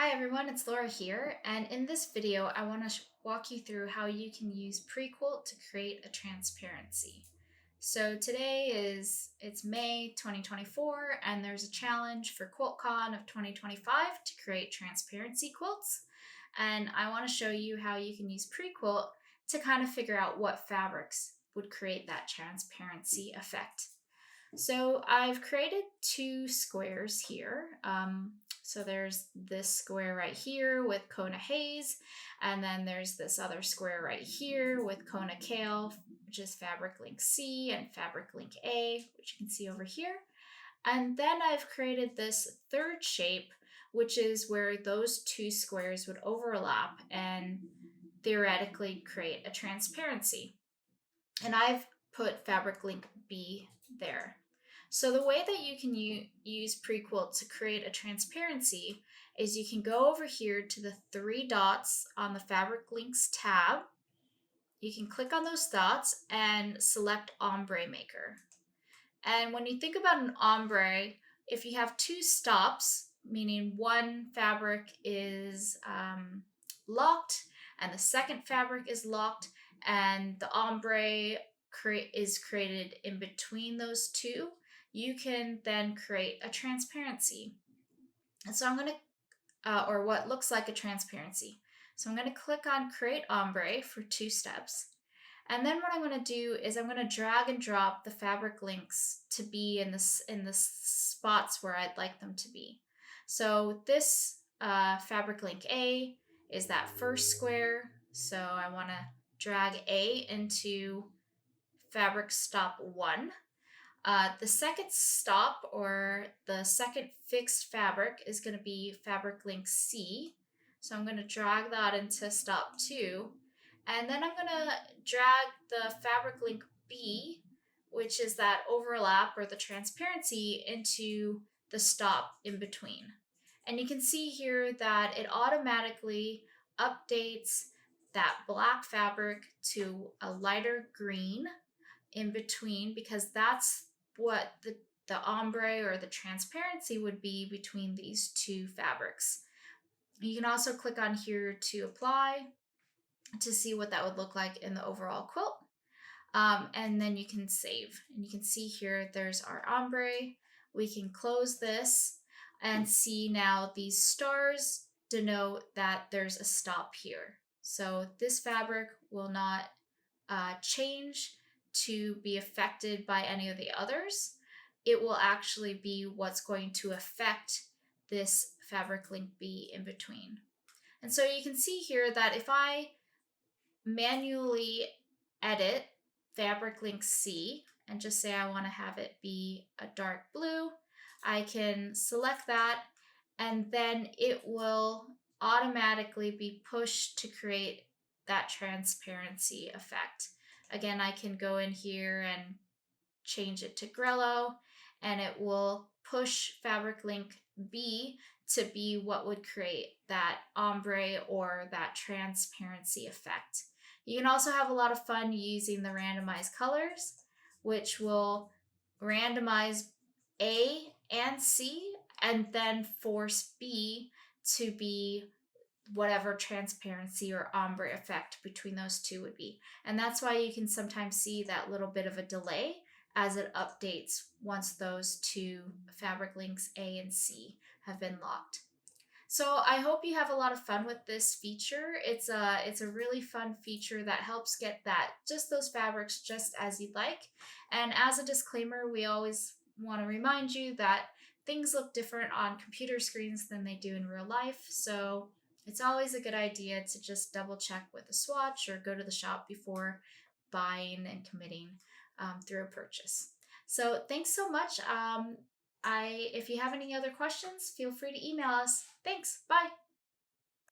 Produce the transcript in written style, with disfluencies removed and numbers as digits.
Hi everyone, it's Laura here, and in this video I want to walk you through how you can use PreQuilt to create a transparency. So today it's May 2024 and there's a challenge for QuiltCon of 2025 to create transparency quilts, and I want to show you how you can use PreQuilt to kind of figure out what fabrics would create that transparency effect. So I've created two squares here. So there's this square right here with Kona Haze, and then there's this other square right here with Kona Kale, which is Fabric Link C, and Fabric Link A, which you can see over here. And then I've created this third shape, which is where those two squares would overlap and theoretically create a transparency. And I've put Fabric Link B there. So the way that you can use PreQuilt to create a transparency is you can go over here to the three dots on the Fabric Links tab. You can click on those dots and select Ombre Maker. And when you think about an ombre, if you have two stops, meaning one fabric is locked and the second fabric is locked, and the ombre is created in between those two, you can then create a transparency. And so I'm going to, or what looks like a transparency. So I'm going to click on Create Ombre for 2 steps. And then what I'm going to do is I'm going to drag and drop the fabric links to be in the spots where I'd like them to be. So this fabric link A is that first square. So I want to drag A into fabric stop 1. The second stop, or the second fixed fabric, is going to be fabric link C. So I'm going to drag that into stop 2. And then I'm going to drag the fabric link B, which is that overlap or the transparency, into the stop in between. And you can see here that it automatically updates that black fabric to a lighter green in between, because that's what the ombre or the transparency would be between these two fabrics. You can also click on here to apply to see what that would look like in the overall quilt. And then you can save. And you can see here there's our ombre. We can close this and see now these stars denote that there's a stop here. So this fabric will not change to be affected by any of the others. It will actually be what's going to affect this fabric link B in between. And so you can see here that if I manually edit fabric link C and just say I want to have it be a dark blue, I can select that, and then it will automatically be pushed to create that transparency effect. Again, I can go in here and change it to Grello, and it will push fabric link B to be what would create that ombre or that transparency effect. You can also have a lot of fun using the randomized colors, which will randomize A and C and then force B to be whatever transparency or ombre effect between those two would be. And that's why you can sometimes see that little bit of a delay as it updates once those two fabric links A and C have been locked. So I hope you have a lot of fun with this feature. It's a really fun feature that helps get just those fabrics just as you'd like. And as a disclaimer, we always want to remind you that things look different on computer screens than they do in real life. So it's always a good idea to just double check with a swatch or go to the shop before buying and committing through a purchase. So thanks so much. If you have any other questions, feel free to email us. Thanks. Bye.